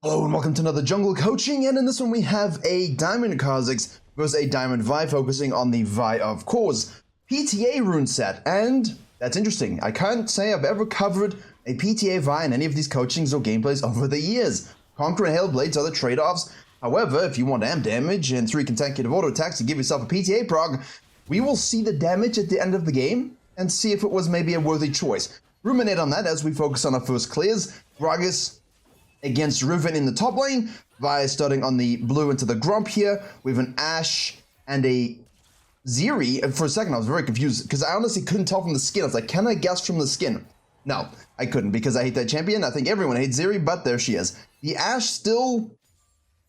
Hello and welcome to another jungle coaching, and in this one we have a Diamond Kha'Zix versus a Diamond Vi, focusing on the Vi, of course, PTA rune set. And that's interesting. I can't say I've ever covered a PTA Vi in any of these coachings or gameplays over the years. Conquer and Hail Blades are the trade-offs. However, if you want amp damage and 3 consecutive auto attacks to give yourself a PTA prog, we will see the damage at the end of the game and see if it was maybe a worthy choice. Ruminate on that as we focus on our first clears. Gragas against Riven in the top lane. Vi starting on the blue into the Grump here. We have an Ashe and a Zeri. And for a second I was very confused because I honestly couldn't tell from the skin. I was like, can I guess from the skin? No, I couldn't because I hate that champion. I think everyone hates Zeri, but there she is. The Ashe still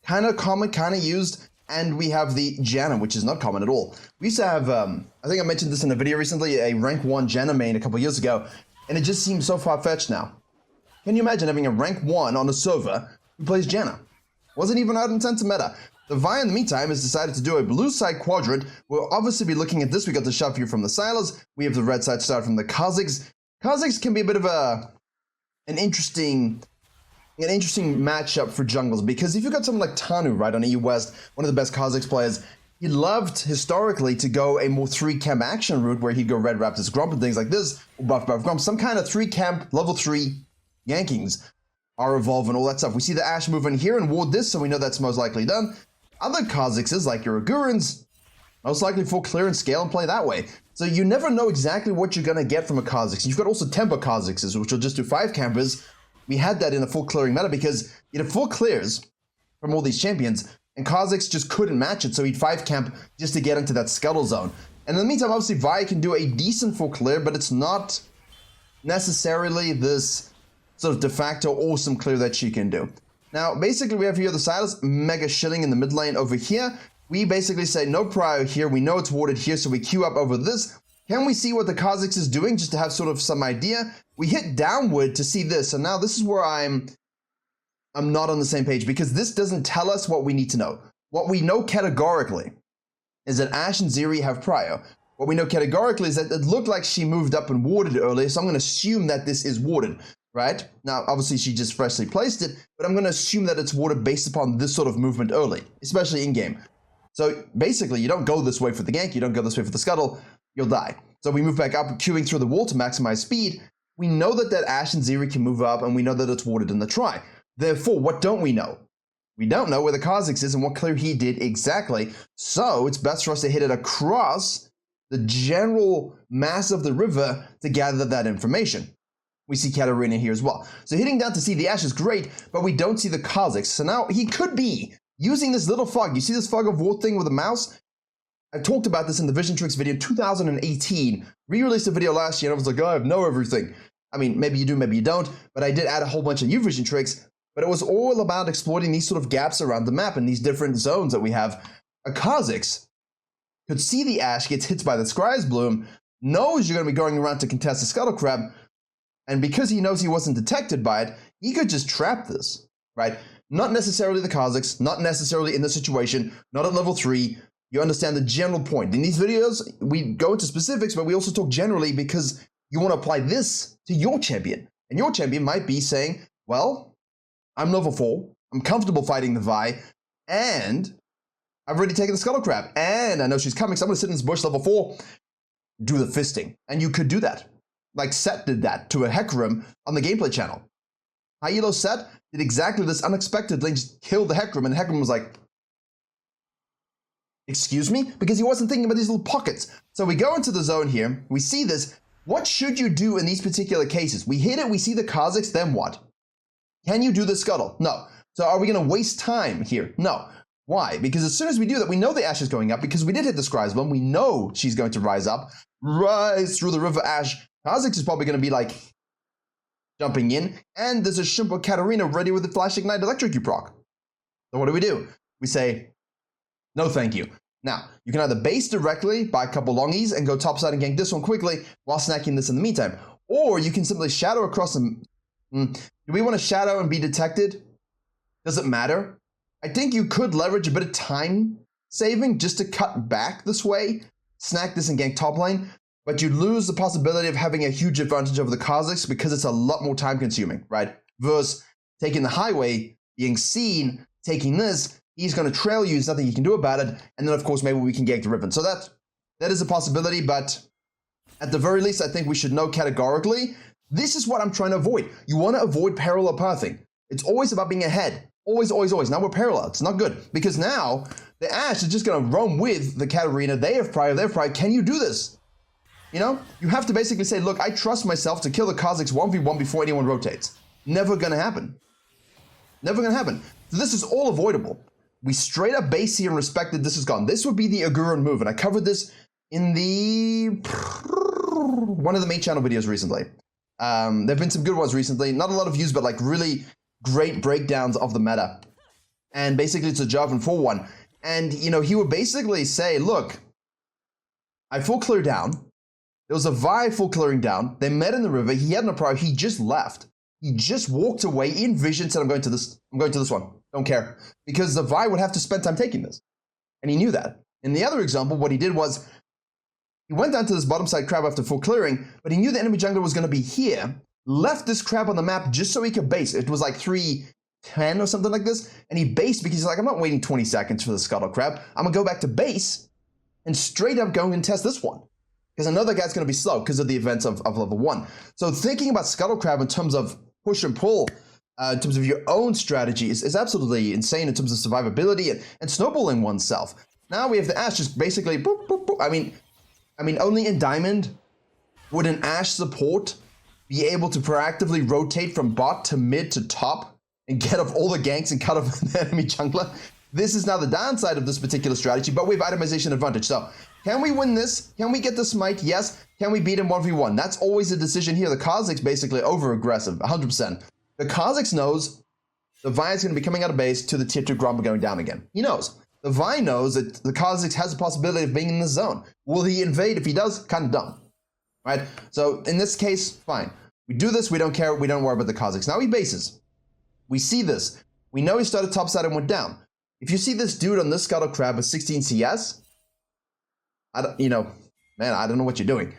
kind of common, kind of used. And we have the Janna, which is not common at all. We used to have, I think I mentioned this in a video recently, a rank 1 Janna main a couple years ago. And it just seems so far-fetched now. Can you imagine having a rank 1 on a server who plays Janna? Wasn't even out in Santa Meta. The Vi, in the meantime, has decided to do a blue side quadrant. We'll obviously be looking at this. We got the shove here from the Silas. We have the red side start from the Kha'Zix. Kha'Zix can be a bit of an interesting matchup for jungles, because if you've got someone like Tanu, right, on EU West, one of the best Kha'Zix players, he loved historically to go a more 3-camp action route where he'd go Red Raptors Grump and things like this, or Buff Grump, some kind of 3-camp level 3 Yankings are evolve and all that stuff. We see the Ashe move in here and ward this, so we know that's most likely done. Other Kha'Zixes, like your Agurans, most likely full clear and scale and play that way. So you never know exactly what you're going to get from a Kha'Zix. You've got also tempo Kha'Zixes, which will just do 5 campers. We had that in a full clearing meta because you had full clears from all these champions, and Kha'Zix just couldn't match it, so he'd 5 camp just to get into that scuttle zone. And in the meantime, obviously, Vi can do a decent full clear, but it's not necessarily this sort of de facto awesome clear that she can do. Now, basically, we have here the Silas mega shilling in the mid lane over here. We basically say no prio here. We know it's warded here, so we queue up over this. Can we see what the Kha'Zix is doing, just to have sort of some idea? We hit downward to see this, and now this is where I'm not on the same page, because this doesn't tell us what we need to know. What we know categorically is that Ashe and Zeri have prio. What we know categorically is that it looked like she moved up and warded earlier, so I'm going to assume that this is warded, right? Now, obviously, she just freshly placed it, but I'm going to assume that it's warded based upon this sort of movement early, especially in-game. So basically, you don't go this way for the gank, you don't go this way for the scuttle, you'll die. So we move back up, queuing through the wall to maximize speed. We know that Ashe and Zeri can move up, and we know that it's warded in the try. Therefore, what don't we know? We don't know where the Kha'Zix is and what clear he did exactly. So it's best for us to hit it across the general mass of the river to gather that information. We see Katarina here as well. So hitting down to see the Ashe is great, but we don't see the Kha'Zix. So now he could be using this little fog. You see this fog of war thing with a mouse? I talked about this in the Vision Tricks video in 2018. Re-released a video last year and I was like, oh, I know everything. I mean, maybe you do, maybe you don't, but I did add a whole bunch of new Vision Tricks, but it was all about exploiting these sort of gaps around the map and these different zones that we have. A Kha'Zix could see the Ashe, gets hit by the Scry's Bloom, knows you're going to be going around to contest the Scuttle Crab, and because he knows he wasn't detected by it, he could just trap this, right? Not necessarily the Kha'Zix, not necessarily in the situation, not at level 3. You understand the general point. In these videos, we go into specifics, but we also talk generally because you want to apply this to your champion. And your champion might be saying, well, I'm level 4, I'm comfortable fighting the Vi, and I've already taken the Scuttle Crab, and I know she's coming, so I'm going to sit in this bush level 4, do the fisting. And you could do that. Like Set did that to a Hecarim on the gameplay channel. High Elo Set did exactly this unexpectedly, just killed the Hecarim, and Hecarim was like, excuse me? Because he wasn't thinking about these little pockets. So we go into the zone here, we see this. What should you do in these particular cases? We hit it, we see the Kha'Zix, then what? Can you do the scuttle? No. So are we going to waste time here? No. Why? Because as soon as we do that, we know the Ashe is going up because we did hit the Scry's Bloom. We know she's going to rise up, rise through the river Ashe. Kha'Zix is probably going to be like jumping in, and there's a Shimpo Katarina ready with the Flash Ignite Electrocute proc. So what do? We say, no thank you. Now, you can either base directly, buy a couple longies, and go topside and gank this one quickly while snacking this in the meantime. Or you can simply shadow across them. Do we want to shadow and be detected? Does it matter? I think you could leverage a bit of time saving just to cut back this way, snack this and gank top lane, but you lose the possibility of having a huge advantage over the Kha'Zix because it's a lot more time consuming, right? Versus taking the highway, being seen, taking this, he's going to trail you, there's nothing you can do about it, and then of course maybe we can gank the Riven. So that is a possibility, but at the very least I think we should know categorically, this is what I'm trying to avoid. You want to avoid parallel pathing. It's always about being ahead. Always, always, always. Now we're parallel. It's not good. Because now the Ashe is just going to roam with the Katarina. They have prior, they have prior. Can you do this? You know? You have to basically say, look, I trust myself to kill the Kha'Zix 1v1 before anyone rotates. Never going to happen. Never going to happen. So this is all avoidable. We straight up base here and respect that this is gone. This would be the Aguran move. And I covered this in the one of the main channel videos recently. There have been some good ones recently. Not a lot of views, but like really great breakdowns of the meta. And basically it's a Jarvan 4-1. And, you know, he would basically say, look, I full clear down. There was a Vi full clearing down. They met in the river. He had no prior. He just left. He just walked away in vision, said, I'm going to this one. Don't care. Because the Vi would have to spend time taking this. And he knew that. In the other example, what he did was he went down to this bottom side crab after full clearing, but he knew the enemy jungler was going to be here, left this crab on the map just so he could base. It was like 310 or something like this, and he based because he's like, I'm not waiting 20 seconds for the scuttle crab. I'm going to go back to base and straight up go and test this one. Because I know that guy's going to be slow because of the events of level 1. So thinking about scuttle crab in terms of push and pull, in terms of your own strategy is absolutely insane in terms of survivability and snowballing oneself. Now we have the Ashe just basically boop, boop, boop. I mean, only in Diamond would an Ashe support be able to proactively rotate from bot to mid to top and get off all the ganks and cut off the enemy jungler. This is now the downside of this particular strategy, but we have itemization advantage. So can we win this? Can we get the smite? Yes. Can we beat him 1v1? That's always a decision here. The Kha'Zix basically over-aggressive, 100%. The Kha'Zix knows the Vi is going to be coming out of base to the tier 2 Gromp going down again. He knows. The Vi knows that the Kha'Zix has a possibility of being in the zone. Will he invade? If he does, kind of dumb. Right? So in this case, fine. We do this, we don't care, we don't worry about the Kha'Zix. Now he bases. We see this. We know he started topside and went down. If you see this dude on this Scuttle Crab with 16 CS, I don't know what you're doing.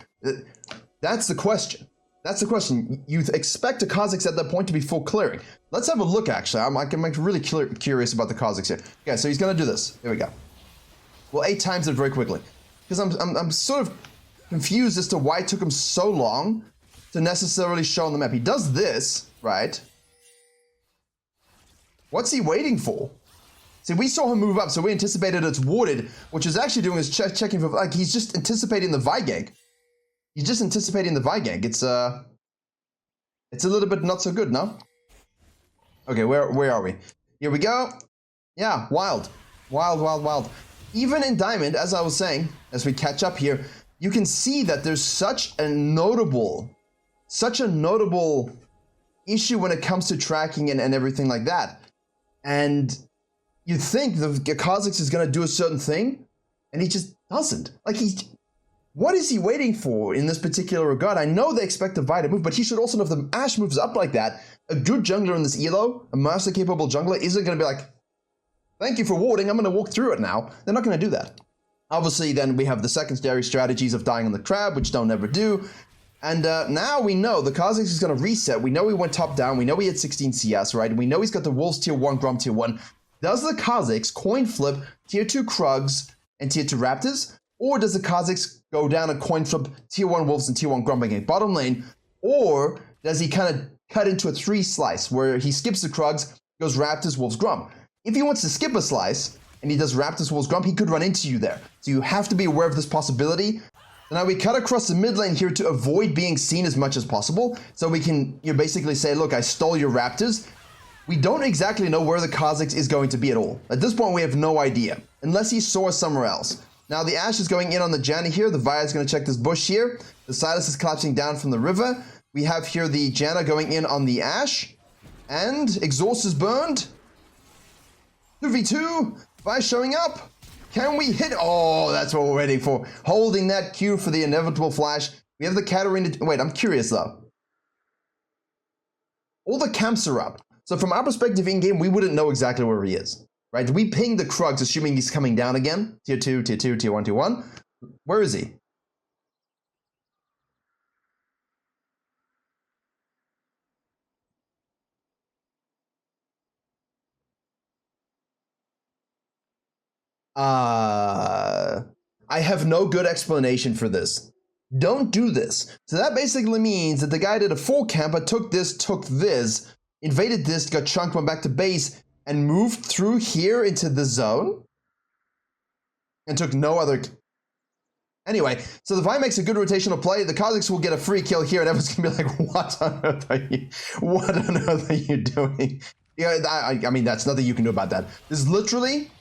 That's the question. That's the question. You expect a Kha'Zix at that point to be full clearing. Let's have a look, actually. I'm really curious about the Kha'Zix here. Okay, so he's going to do this. There we go. Well, 8 times it very quickly. Because I'm sort of confused as to why it took him so long to necessarily show on the map. He does this, right? What's he waiting for? See, we saw him move up, so we anticipated it's warded, which is actually doing is checking for, like, he's just anticipating the Vi gank. He's just anticipating the Vi gank. It's a little bit not so good, no? Okay, where are we? Here we go. Yeah, wild. Wild, wild, wild. Even in Diamond, as I was saying, as we catch up here, you can see that there's such a notable issue when it comes to tracking and everything like that. And you think the Kha'Zix is going to do a certain thing, and he just doesn't. Like, what is he waiting for in this particular regard? I know they expect the Vi to move, but he should also know if the Ashe moves up like that, a good jungler in this elo, a master-capable jungler, isn't going to be like, thank you for warding, I'm going to walk through it now. They're not going to do that. Obviously, then we have the secondary strategies of dying on the crab, which don't ever do. And now we know the Kha'Zix is going to reset. We know he went top down. We know he had 16 CS, right? We know he's got the Wolves tier 1, Gromp tier 1. Does the Kha'Zix coin flip tier 2 Krugs and tier 2 Raptors? Or does the Kha'Zix go down and coin flip tier 1 Wolves and tier 1 Gromp again, bottom lane? Or does he kind of cut into a 3 slice where he skips the Krugs, goes Raptors, Wolves, Gromp? If he wants to skip a slice and he does Raptors, Wolves, Gromp, he could run into you there. So you have to be aware of this possibility. So now we cut across the mid lane here to avoid being seen as much as possible. So we can basically say, look, I stole your Raptors. We don't exactly know where the Kha'Zix is going to be at all. At this point, we have no idea, unless he saw somewhere else. Now the Ashe is going in on the Janna here. The Vi is going to check this bush here. The Silas is collapsing down from the river. We have here the Janna going in on the Ashe. And exhaust is burned. 2v2. Vi showing up. Can we hit? Oh, that's what we're waiting for. Holding that Q for the inevitable flash. We have the Katarina. Wait, I'm curious though. All the camps are up. So from our perspective in-game, we wouldn't know exactly where he is. Right? We ping the Krugs, assuming he's coming down again. Tier 2, tier 2, tier 1, tier 1. Where is he? I have no good explanation for this. Don't do this. So that basically means that the guy did a full camper, took this, invaded this, got chunked, went back to base, and moved through here into the zone? And took no other... Anyway, so the Vi makes a good rotational play. The Kha'Zix will get a free kill here, and everyone's going to be like, what on earth are you doing? Yeah, I mean, that's nothing you can do about that. There's literally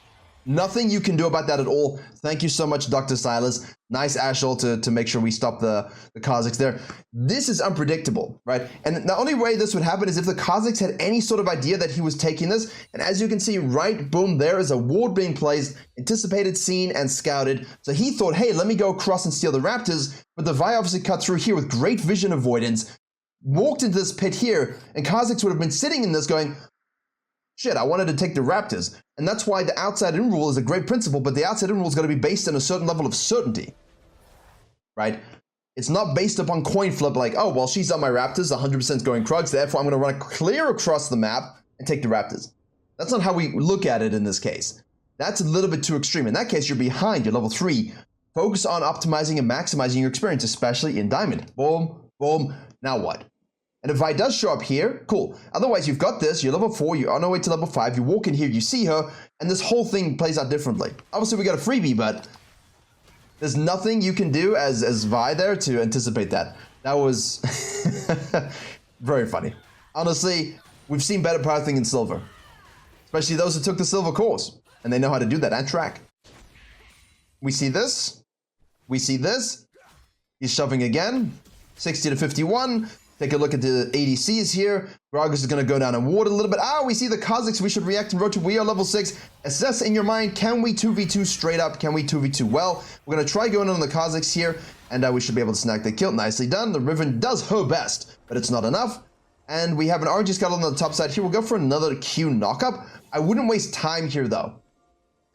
nothing you can do about that at all. Thank you so much, Dr. Silas. Nice Ashel to make sure we stop the Kha'Zix there. This is unpredictable, right? And the only way this would happen is if the Kha'Zix had any sort of idea that he was taking this. And as you can see, right, boom, there is a ward being placed, anticipated, seen, and scouted. So he thought, hey, let me go across and steal the Raptors. But the Vi obviously cut through here with great vision avoidance, walked into this pit here, and Kha'Zix would have been sitting in this going, shit, I wanted to take the Raptors. And that's why the outside-in rule is a great principle, but the outside-in rule is going to be based on a certain level of certainty, right? It's not based upon coin flip like, oh, well, she's on my Raptors, 100% going Krugs, therefore I'm going to run clear across the map and take the Raptors. That's not how we look at it in this case. That's a little bit too extreme. In that case, you're behind, you're level 3. Focus on optimizing and maximizing your experience, especially in Diamond. Boom, boom, now what? And if Vi does show up here, cool. Otherwise, you've got this, you're level 4, you're on your way to level 5, you walk in here, you see her, and this whole thing plays out differently. Obviously, we got a freebie, but there's nothing you can do as Vi there to anticipate that. That was very funny. Honestly, we've seen better pathing in Silver. Especially those who took the Silver course, and they know how to do that and track. We see this. We see this. He's shoving again. 60 to 51. Take a look at the ADCs here. Gragas is going to go down and ward a little bit. We see the Kha'Zix. We should react and rotate. We are level 6. Assess in your mind, can we 2v2 straight up? Can we 2v2 well? We're going to try going on the Kha'Zix here, and we should be able to snag the kill. Nicely done. The Riven does her best, but it's not enough. And we have an RNG Skeleton on the top side here. We'll go for another Q knockup. I wouldn't waste time here, though.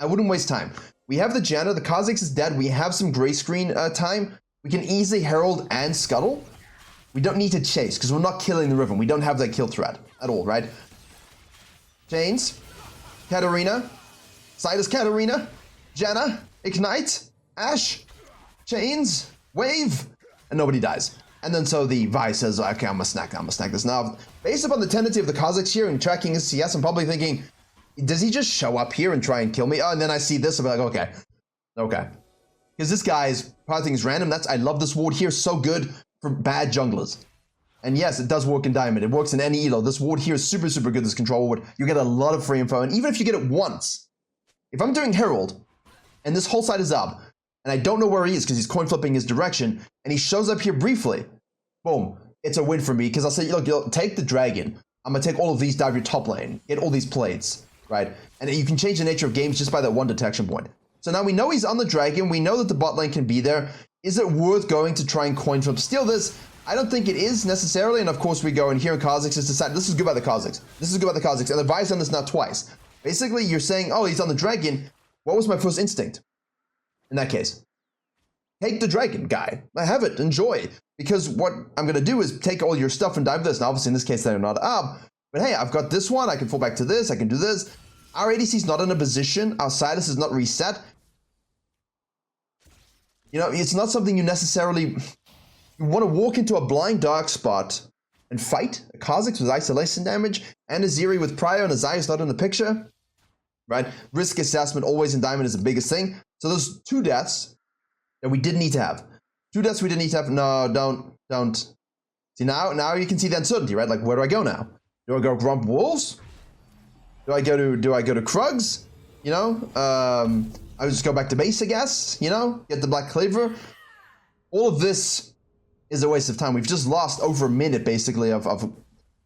I wouldn't waste time. We have the Janna. The Kha'Zix is dead. We have some gray screen time. We can easily Herald and Scuttle. We don't need to chase, because we're not killing the Riven. We don't have that kill threat at all, right? Chains. Katarina. Silas Katarina. Janna. Ignite. Ash. Chains. Wave. And nobody dies. And then so the Vi says, okay, I'm gonna snack this. Now, based upon the tendency of the Kha'Zix here and tracking his CS, I'm probably thinking, does he just show up here and try and kill me? Oh, and then I see this, I'm like, okay. Because this guy's pathing is random. I love this ward here, so good for bad junglers. And yes, it does work in Diamond. It works in any elo. This ward here is super, super good, this control ward. You get a lot of free info, and even if you get it once, if I'm doing Herald, and this whole side is up, and I don't know where he is because he's coin flipping his direction, and he shows up here briefly, boom, it's a win for me, because I'll say, look, take the dragon. I'm gonna take all of these, dive your top lane, get all these plates, right? And you can change the nature of games just by that one detection point. So now we know he's on the dragon, we know that the bot lane can be there. Is it worth going to try and coin flip steal this? I don't think it is necessarily, and of course we go in here and Kha'Zix has decided, this is good by the Kha'Zix. This is good by the Kha'Zix, and the Vi's done this now twice. Basically, you're saying, oh, he's on the dragon. What was my first instinct? In that case, take the dragon, guy. I have it, enjoy. Because what I'm gonna do is take all your stuff and dive this. Now, obviously in this case, they're not up, but hey, I've got this one, I can fall back to this, I can do this. Our ADC's not in a position, our Silas is not reset. You know, it's not something you necessarily... You want to walk into a blind dark spot and fight a Kha'Zix with isolation damage and a Zeri with Prio and a Xayah's not in the picture, right? Risk assessment always in Diamond is the biggest thing. So those 2 deaths that we didn't need to have. 2 deaths we didn't need to have. No, don't. See, now you can see the uncertainty, right? Like, where do I go now? Do I go Grump Wolves? Do I go to Krugs? You know, I would just go back to base, I guess. You know, get the Black Cleaver. All of this is a waste of time. We've just lost over a minute, basically, of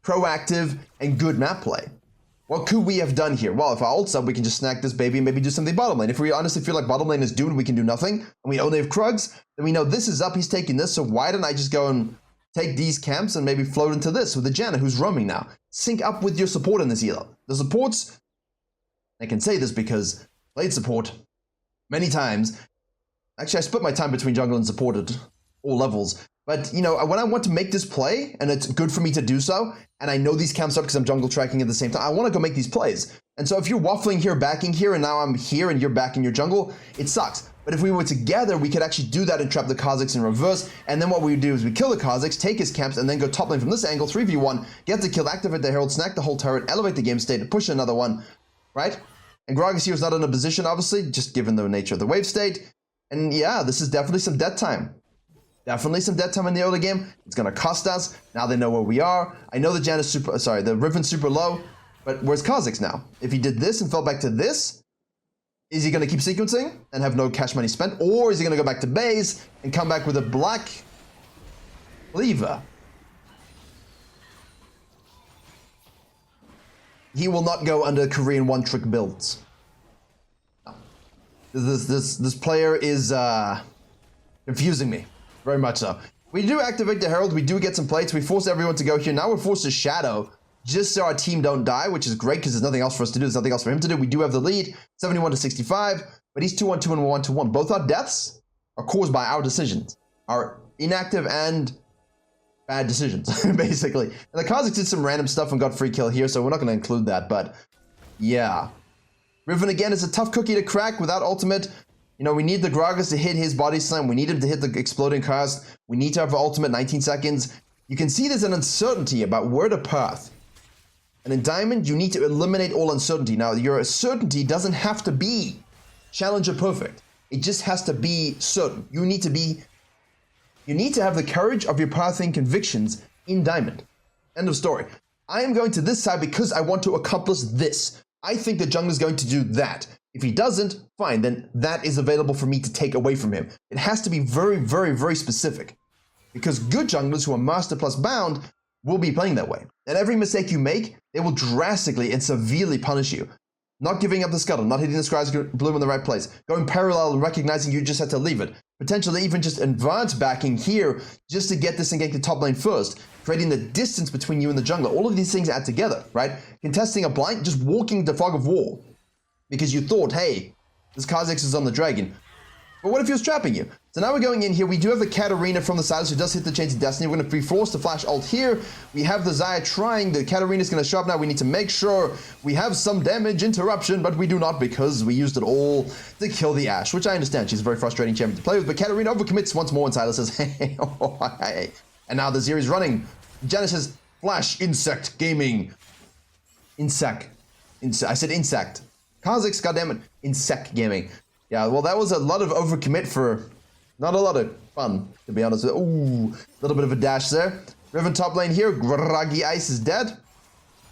proactive and good map play. What could we have done here? Well, if I ult sub, we can just snack this baby and maybe do something bottom lane. If we honestly feel like bottom lane is doomed, we can do nothing, and we only have Krugs, then we know this is up, he's taking this, so why don't I just go and take these camps and maybe float into this with the Janna, who's roaming now. Sync up with your support in this elo. The supports, I can say this because I played support many times. Actually, I split my time between jungle and support at all levels. But, you know, when I want to make this play, and it's good for me to do so, and I know these camps up because I'm jungle tracking at the same time, I want to go make these plays. And so if you're waffling here, backing here, and now I'm here and you're back in your jungle, it sucks. But if we were together, we could actually do that and trap the Kha'Zix in reverse. And then what we would do is we kill the Kha'Zix, take his camps, and then go top lane from this angle, 3v1, get the kill, activate the Herald, snack the whole turret, elevate the game state, push another one, right? And Gragas here is not in a position, obviously, just given the nature of the wave state. And yeah, this is definitely some dead time. Definitely some dead time in the early game. It's going to cost us. Now they know where we are. I know the Jan is super, the Riven's super low, but where's Kha'Zix now? If he did this and fell back to this, is he going to keep sequencing and have no cash money spent? Or is he going to go back to base and come back with a black Cleaver? He will not go under Korean one-trick builds. No. This player is confusing me. Very much so. We do activate the Herald. We do get some plates. We force everyone to go here. Now we're forced to Shadow just so our team don't die, which is great because there's nothing else for us to do. There's nothing else for him to do. We do have the lead, 71 to 65, but he's 2-1-2 and 1-1. Both our deaths are caused by our decisions, our inactive and bad decisions, basically. And the Kha'Zix did some random stuff and got free kill here, so we're not going to include that, but yeah. Riven again is a tough cookie to crack without ultimate. You know, we need the Gragas to hit his body slam. We need him to hit the exploding cast. We need to have the ultimate 19 seconds. You can see there's an uncertainty about where to path. And in Diamond, you need to eliminate all uncertainty. Now, your certainty doesn't have to be Challenger perfect. It just has to be certain. You need to have the courage of your pathing convictions in Diamond. End of story. I am going to this side because I want to accomplish this. I think the jungler is going to do that. If he doesn't, fine, then that is available for me to take away from him. It has to be very, very, very specific. Because good junglers who are Master plus Bound will be playing that way. And every mistake you make, they will drastically and severely punish you. Not giving up the scuttle, not hitting the Sky's Bloom in the right place, going parallel and recognizing you just had to leave it. Potentially even just advance backing here just to get this and get the top lane first, creating the distance between you and the jungler. All of these things add together, right? Contesting a blind, just walking the fog of war. Because you thought, hey, this Kha'Zix is on the dragon. But what if he was trapping you? So now we're going in here. We do have the Katarina from the side, who does hit the Chains of Destiny. We're going to be forced to flash ult here. We have the Xayah trying. The Katarina's going to show up now. We need to make sure we have some damage interruption, but we do not because we used it all to kill the Ashe, which I understand. She's a very frustrating champion to play with, but Katarina overcommits once more, and Silas says, hey, oh, hey. And now the Zeri's running. Janice says, Flash, Insect Gaming. Insect. I said insect. Kha'Zix, goddammit, Insect Gaming. Yeah, well, that was a lot of overcommit for not a lot of fun, to be honest. Ooh, a little bit of a dash there. Riven top lane here. Gragi Ice is dead.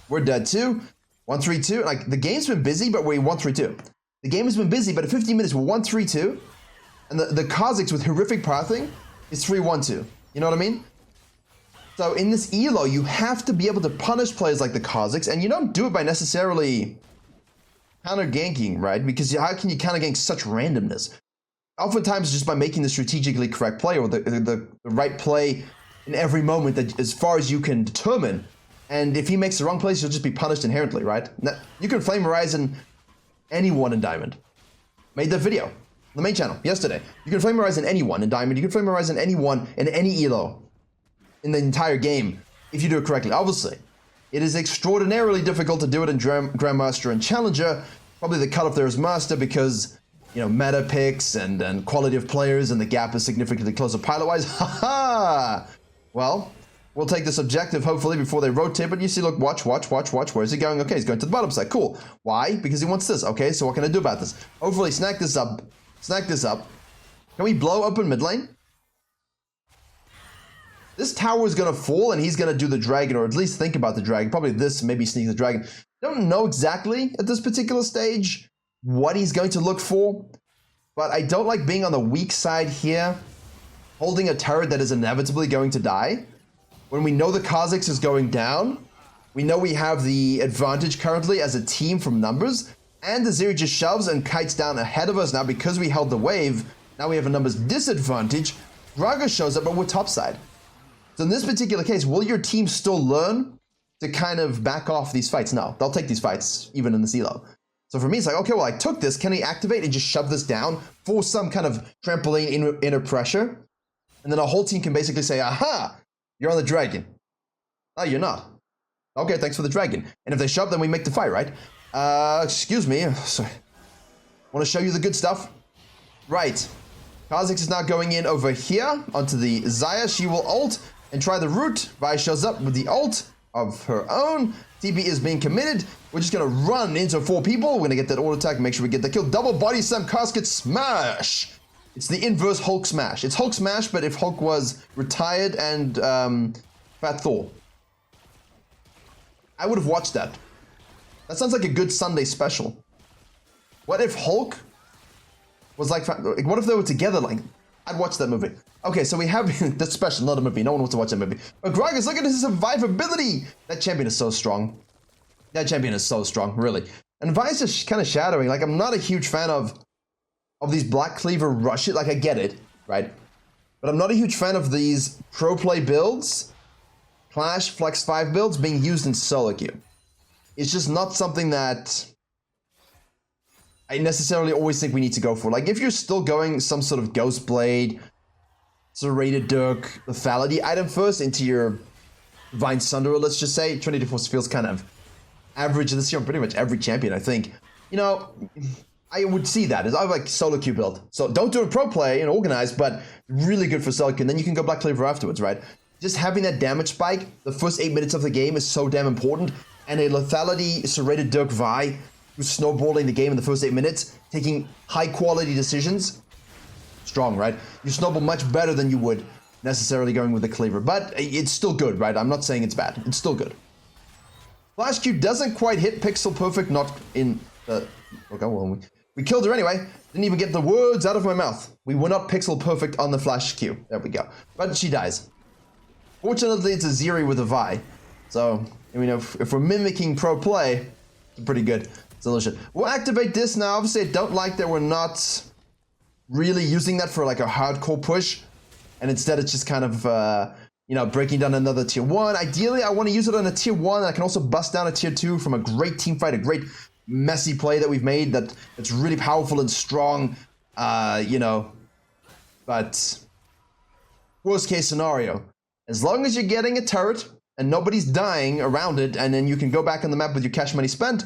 We're dead too. 1-3-2. Like, the game's been busy, but we're 1-3-2. The game has been busy, but at 15 minutes, we're 1-3-2. And the Kha'Zix with horrific pathing is 3-1-2. You know what I mean? So in this elo, you have to be able to punish players like the Kha'Zix, and you don't do it by necessarily counter ganking, right? Because how can you counter gank such randomness? Oftentimes just by making the strategically correct play or the right play in every moment that as far as you can determine. And if he makes the wrong plays, he'll just be punished inherently, right? Now, you can Flame Horizon anyone in Diamond. Made that video on the main channel yesterday. You can Flame Horizon anyone in Diamond. You can Flame Horizon anyone in any elo in the entire game if you do it correctly. Obviously, it is extraordinarily difficult to do it in Grandmaster and Challenger. Probably the cutoff there is Master because, you know, meta picks and quality of players and the gap is significantly closer pilot-wise. Ha-ha! Well, we'll take this objective hopefully before they rotate, but you see, look, watch. Where's he going? Okay, he's going to the bottom side. Cool. Why? Because he wants this. Okay, so what can I do about this? Hopefully snack this up. Can we blow open mid lane? This tower is going to fall and he's going to do the dragon, or at least think about the dragon. Probably this, maybe sneak the dragon. Don't know exactly at this particular stage what he's going to look for, but I don't like being on the weak side here, holding a turret that is inevitably going to die. When we know the Kha'Zix is going down, we know we have the advantage currently as a team from numbers, and the Zeri just shoves and kites down ahead of us. Now because we held the wave, now we have a numbers disadvantage. Graga shows up, but we're topside. So in this particular case, will your team still learn to kind of back off these fights? No, they'll take these fights even in the elo. So for me, it's like, okay, well, I took this. Can we activate and just shove this down for some kind of trampoline inner pressure? And then our whole team can basically say, aha, you're on the dragon. Oh, you're not. Okay, thanks for the dragon. And if they show up, then we make the fight, right? Excuse me. Sorry. Want to show you the good stuff? Right. Kha'Zix is now going in over here onto the Xayah. She will ult and try the root. Vi shows up with the ult of her own. TP is being committed. We're just going to run into 4 people. We're going to get that auto attack, make sure we get the kill. Double body slam casket smash. It's the inverse Hulk smash. It's Hulk smash, but if Hulk was retired and Fat Thor. I would have watched that. That sounds like a good Sunday special. What if Hulk was like, what if they were together? Like, I'd watch that movie. Okay, so we have, that's special, not a movie. No one wants to watch that movie. But Gragas, look at his survivability. That champion is so strong. That champion is so strong, really. And Vi's just kind of shadowing. Like, I'm not a huge fan of these Black Cleaver rushes. Like, I get it, right? But I'm not a huge fan of these pro play builds, Clash, Flex 5 builds being used in solo queue. It's just not something that I necessarily always think we need to go for. Like, if you're still going some sort of Ghost Blade, Serrated Dirk, Lethality item first into your Divine Sunderer, let's just say, Trinity Force feels kind of average this year on pretty much every champion, I think. You know, I would see that as I like solo queue build. So don't do a pro play and organize, but really good for solo queue. And then you can go Black Cleaver afterwards, right? Just having that damage spike, the first 8 minutes of the game is so damn important. And a Lethality Serrated Dirk Vi who's snowballing the game in the first 8 minutes, taking high quality decisions. Strong, right? You snowball much better than you would necessarily going with the Cleaver. But it's still good, right? I'm not saying it's bad. It's still good. Flash Q doesn't quite hit pixel perfect, not in the... Okay, well, we killed her anyway. Didn't even get the words out of my mouth. We were not pixel perfect on the Flash Q. There we go. But she dies. Fortunately, it's a Zeri with a Vi. So, I mean, if we're mimicking pro play, it's pretty good solution. We'll activate this now. Obviously, I don't like that we're not really using that for like a hardcore push. And instead, it's just kind of, you know, breaking down another tier 1. Ideally, I want to use it on a tier 1. I can also bust down a tier 2 from a great team fight, a great messy play that we've made that's really powerful and strong, you know. But worst case scenario, as long as you're getting a turret and nobody's dying around it, and then you can go back on the map with your cash money spent,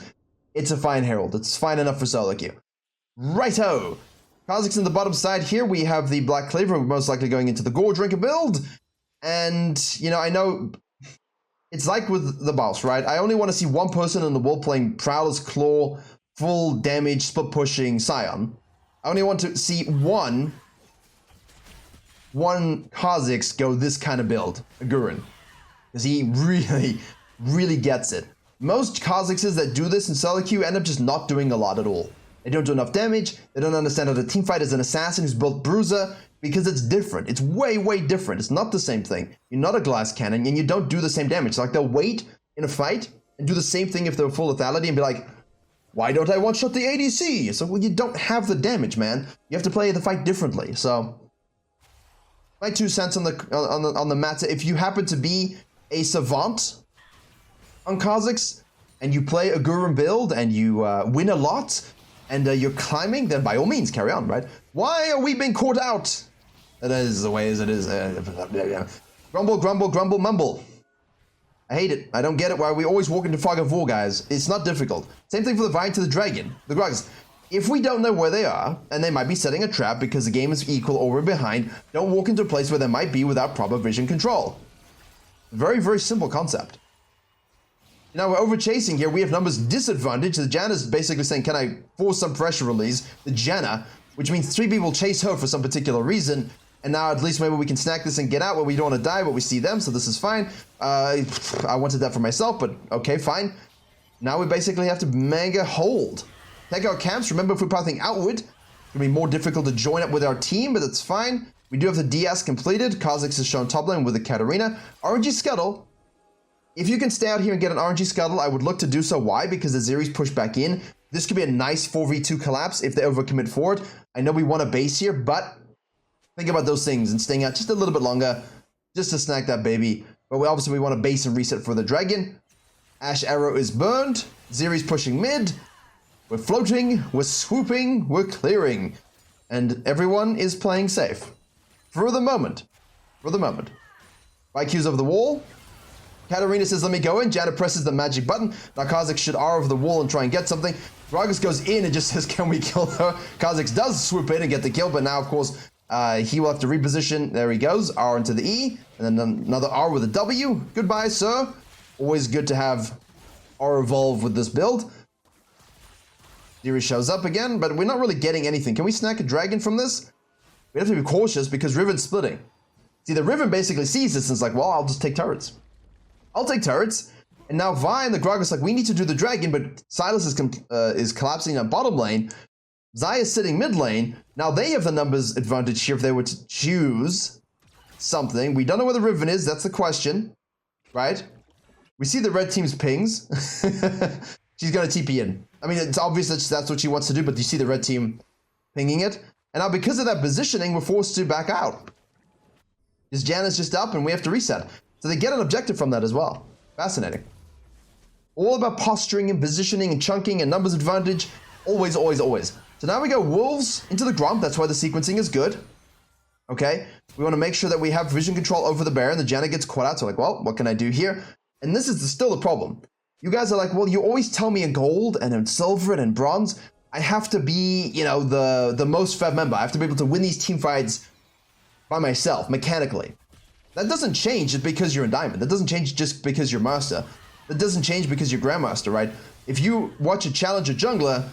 it's a fine herald. It's fine enough for solo queue. Righto! Kha'Zix in the bottom side here, we have the Black Cleaver. We're most likely going into the Gore Drinker build. And, you know, I know it's like with the boss, right? I only want to see one person in the world playing Prowler's Claw, full damage, split pushing Scion. I only want to see one Kha'Zix go this kind of build, a Gurren. Because he really, really gets it. Most Kha'Zixes that do this in solo queue end up just not doing a lot at all. They don't do enough damage, they don't understand how to teamfight as an assassin who's built Bruiser, because it's different. It's way, way different. It's not the same thing. You're not a glass cannon, and you don't do the same damage. Like, they'll wait in a fight and do the same thing if they're full lethality and be like, why don't I one-shot the ADC? So, well, you don't have the damage, man. You have to play the fight differently. So, my 2 cents on the matter, if you happen to be a savant on Kha'Zix, and you play a Gurren build, and you win a lot, and you're climbing, then by all means, carry on, right? Why are we being caught out? That is the way as it is. Grumble, grumble, grumble, mumble. I hate it. I don't get it. Why we always walk into fog of war, guys. It's not difficult. Same thing for the Vine to the Dragon. The Gragas. If we don't know where they are, and they might be setting a trap because the game is equal or we're behind, don't walk into a place where they might be without proper vision control. Very, very simple concept. Now we're over chasing here. We have numbers disadvantage. The Janna's basically saying, can I force some pressure release? The Janna, which means 3 people chase her for some particular reason. And now at least maybe we can snack this and get out where we don't want to die, but we see them, so this is fine. I wanted that for myself, but okay, fine. Now we basically have to mega hold. Take our camps. Remember, if we're pathing outward, it's going to be more difficult to join up with our team, but that's fine. We do have the DS completed. Kha'Zix is shown top lane with the Katarina. RNG Scuttle. If you can stay out here and get an RNG Scuttle, I would look to do so. Why? Because the Zeri's push back in. This could be a nice 4v2 collapse if they overcommit forward. I know we want a base here, but think about those things and staying out just a little bit longer just to snack that baby. But we want a base and reset for the Dragon. Ash Arrow is burned. Zeri's pushing mid. We're floating. We're swooping. We're clearing. And everyone is playing safe. For the moment. for the moment. Virkayu's over the wall. Katarina says, let me go in. Janna presses the magic button. Now Kha'Zix should R over the wall and try and get something. Gragas goes in and just says, can we kill her? Kha'Zix does swoop in and get the kill, but now, of course, he will have to reposition. There he goes. R into the E. And then another R with a W. Goodbye, sir. Always good to have R evolve with this build. Theory shows up again, but we're not really getting anything. Can we snack a dragon from this? We have to be cautious because Riven's splitting. See, the Riven basically sees this and is like, well, I'll just take turrets. I'll take turrets. And now Vi and the Gragas like, we need to do the dragon, but Silas is collapsing on bottom lane. Xayah is sitting mid lane. Now they have the numbers advantage here if they were to choose something. We don't know where the Riven is. That's the question, right? We see the red team's pings. She's going to TP in. I mean, it's obvious that that's what she wants to do, but you see the red team pinging it. And now because of that positioning, we're forced to back out. Because Janna's just up and we have to reset. So they get an objective from that as well. Fascinating. All about posturing and positioning and chunking and numbers advantage. Always, always, always. So now we go Wolves into the Grump. That's why the sequencing is good. Okay. We want to make sure that we have vision control over the Baron. The Janna gets caught out. So like, well, what can I do here? And this is still the problem. You guys are like, well, you always tell me in gold and in silver and in bronze. I have to be, you know, the most fed member. I have to be able to win these team fights by myself, mechanically. That doesn't change just because you're in Diamond. That doesn't change just because you're Master. That doesn't change because you're Grandmaster, right? If you watch a Challenger jungler,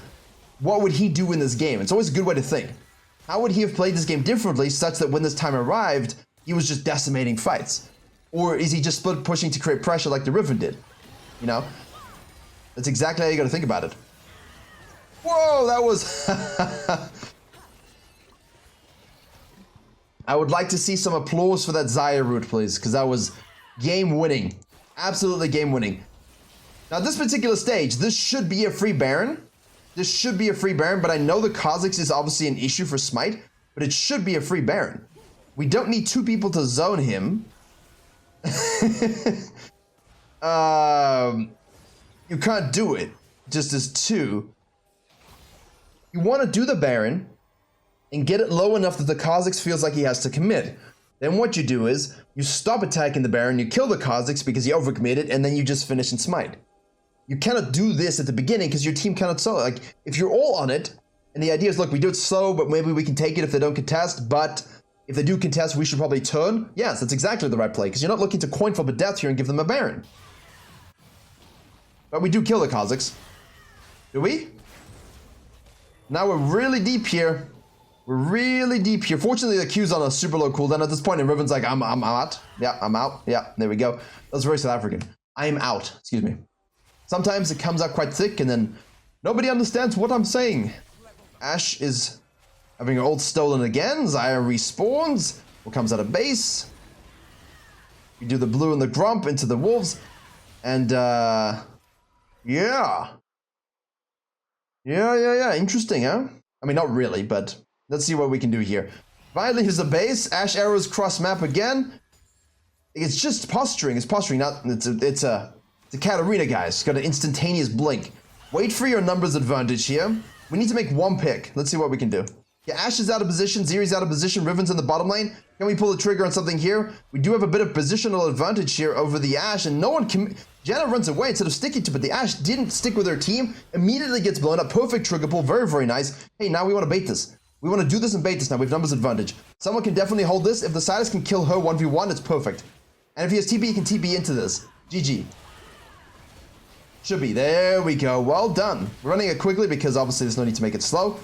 what would he do in this game? It's always a good way to think. How would he have played this game differently such that when this time arrived, he was just decimating fights? Or is he just split pushing to create pressure like the Riven did? You know? That's exactly how you got to think about it. Whoa, that was... I would like to see some applause for that Xayah route, please, because that was game-winning. Absolutely game-winning. Now, this particular stage, this should be a free Baron. This should be a free Baron, but I know the Kha'Zix is obviously an issue for Smite, but it should be a free Baron. We don't need two people to zone him. You can't do it just as two. You want to do the Baron and get it low enough that the Kha'Zix feels like he has to commit. Then what you do is you stop attacking the Baron, you kill the Kha'Zix because he overcommitted, and then you just finish and smite. You cannot do this at the beginning because your team cannot solo. Like, if you're all on it, and the idea is, look, we do it slow, but maybe we can take it if they don't contest, but if they do contest, we should probably turn. Yes, that's exactly the right play, because you're not looking to coin flip a death here and give them a Baron. But we do kill the Kha'Zix. Do we? Now we're really deep here. We're really deep here. Fortunately, the Q's on a super low cooldown at this point, and Riven's like, I'm out. Yeah, I'm out. Yeah, there we go. That's very South African. I am out. Excuse me. Sometimes it comes out quite thick, and then nobody understands what I'm saying. Ashe is having her ult stolen again. Xayah respawns. What comes out of base? We do the blue and the Grump into the Wolves. And, yeah. Yeah. Interesting, huh? I mean, not really, but let's see what we can do here. Vi leaves the base. Ashe arrows cross map again. It's just posturing. It's posturing. Not. It's a Katarina, guys. It's got an instantaneous blink. Wait for your numbers advantage here. We need to make one pick. Let's see what we can do. Yeah, Ashe is out of position. Ziri's out of position. Riven's in the bottom lane. Can we pull the trigger on something here? We do have a bit of positional advantage here over the Ashe, and no one can... Janna runs away instead of sticking to it, but the Ashe didn't stick with her team. Immediately gets blown up. Perfect trigger pull. Very, very nice. Hey, now we want to bait this. We want to do this and bait this now. We have numbers advantage. Someone can definitely hold this. If the Silas can kill her 1v1, it's perfect. And if he has TP, he can TP into this. GG. Should be. There we go. Well done. We're running it quickly because obviously there's no need to make it slow.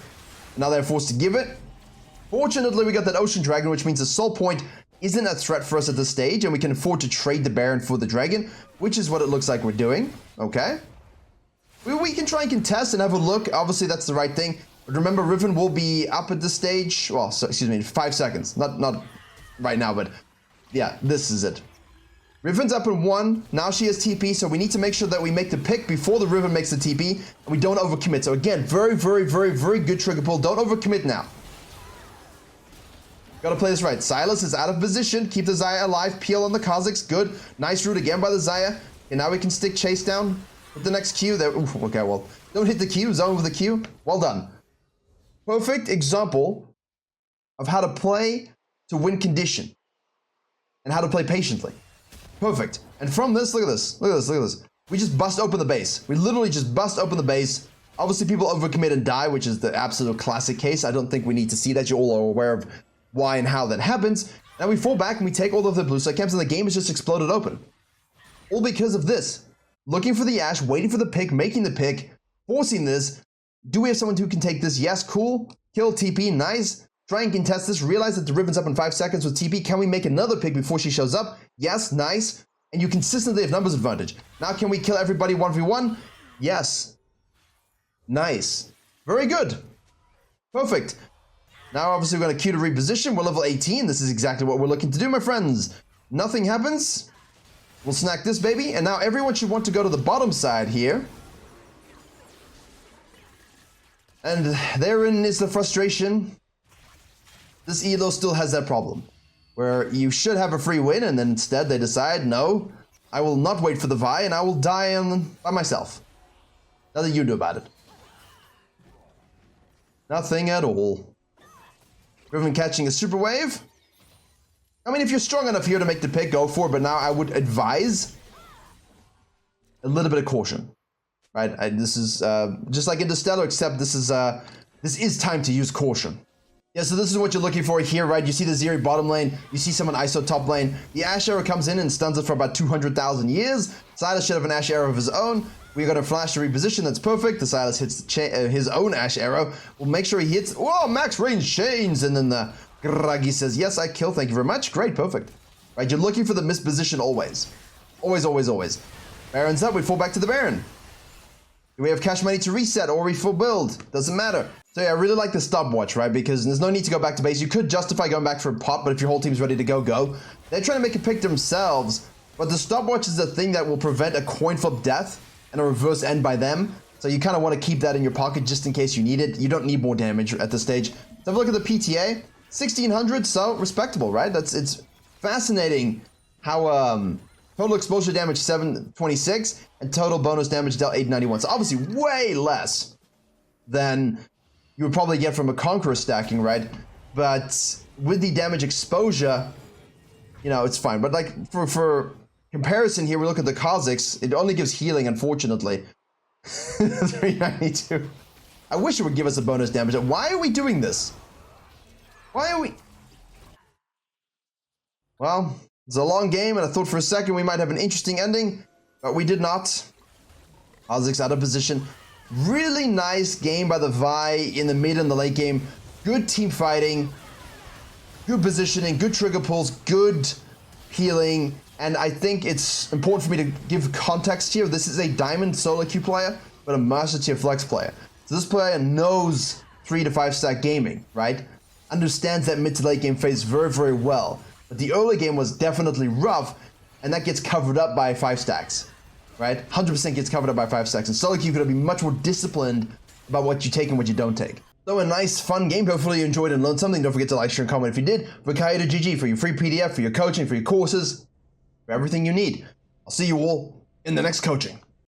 Now they're forced to give it. Fortunately, we got that Ocean Dragon, which means the Soul Point isn't a threat for us at this stage, and we can afford to trade the Baron for the Dragon, which is what it looks like we're doing. Okay. We can try and contest and have a look. Obviously, that's the right thing. But remember, Riven will be up at this stage. Well, so, excuse me, 5 seconds. Not right now, but yeah, this is it. Riven's up in 1. Now she has TP, so we need to make sure that we make the pick before the Riven makes the TP, and we don't overcommit. So again, very, very, very, very good trigger pull. Don't overcommit now. Gotta play this right. Silas is out of position. Keep the Xayah alive. Peel on the Kha'Zix. Good. Nice route again by the Xayah. And now we can stick Chase down with the next Q. There. Oof, okay, well, don't hit the Q. Zone with the Q. Well done. Perfect example of how to play to win condition. and how to play patiently. Perfect. And from this, look at this. Look at this. Look at this. We just bust open the base. We literally just bust open the base. Obviously, people overcommit and die, which is the absolute classic case. I don't think we need to see that. You all are aware of why and how that happens. Now we fall back and we take all of the blue side camps, and the game is just exploded open. All because of this. Looking for the Ashe, waiting for the pick, making the pick, forcing this. Do we have someone who can take this? Yes, cool. Kill TP, nice. Try and contest this. Realize that the Riven's up in 5 seconds with TP. Can we make another pick before she shows up? Yes, nice. And you consistently have numbers advantage. Now can we kill everybody 1v1? Yes. Nice. Very good. Perfect. Now obviously we're going to queue to reposition. We're level 18. This is exactly what we're looking to do, my friends. Nothing happens. We'll snack this baby. And now everyone should want to go to the bottom side here. And therein is the frustration. This Elo still has that problem. Where you should have a free win, and then instead they decide, no, I will not wait for the Vi, and I will die by myself. Nothing you do about it. Nothing at all. Riven catching a super wave. I mean, if you're strong enough here to make the pick, go for it, but now I would advise a little bit of caution. Right? This is just like Interstellar, except this is time to use caution. Yeah, so this is what you're looking for here, right? You see the Zeri bottom lane, you see someone ISO top lane. The Ashe arrow comes in and stuns it for about 200,000 years. Silas should have an Ashe arrow of his own. We're going to flash to reposition, that's perfect. The Silas hits his own Ashe arrow. We'll make sure he hits, whoa, max range chains. And then the Gragi says, yes, I kill, thank you very much. Great, perfect. Right, you're looking for the missed position always. Always, always, always. Baron's up, we fall back to the Baron. Do we have cash money to reset or we full build? Doesn't matter. So yeah, I really like the stopwatch, right? Because there's no need to go back to base. You could justify going back for a pot, but if your whole team's ready to go, go. They're trying to make a pick themselves, but the stopwatch is the thing that will prevent a coin flip death and a reverse end by them. So you kind of want to keep that in your pocket just in case you need it. You don't need more damage at this stage. So have a look at the PTA. 1600, so respectable, right? It's fascinating how total exposure damage 726 and total bonus damage dealt 891. So obviously way less than you would probably get from a Conqueror stacking, right? But with the damage exposure, you know, it's fine. But like for comparison here, we look at the Kha'Zix. It only gives healing, unfortunately. 392. I wish it would give us a bonus damage. Why are we doing this? Why are we? Well, it's a long game, and I thought for a second we might have an interesting ending, but we did not. Kha'Zix out of position. Really nice game by the Vi in the mid and the late game. Good team fighting, good positioning, good trigger pulls, good healing. And I think it's important for me to give context here. This is a Diamond solo queue player, but a Master Tier Flex player. So this player knows 3 to 5 stack gaming, right? Understands that mid to late game phase very, very well. But the early game was definitely rough, and that gets covered up by 5 stacks. Right? 100% gets covered up by 5 stacks. And solo queue could be much more disciplined about what you take and what you don't take. So a nice, fun game. Hopefully you enjoyed and learned something. Don't forget to like, share, and comment if you did. Virkayu to GG for your free PDF, for your coaching, for your courses, for everything you need. I'll see you all in the next coaching.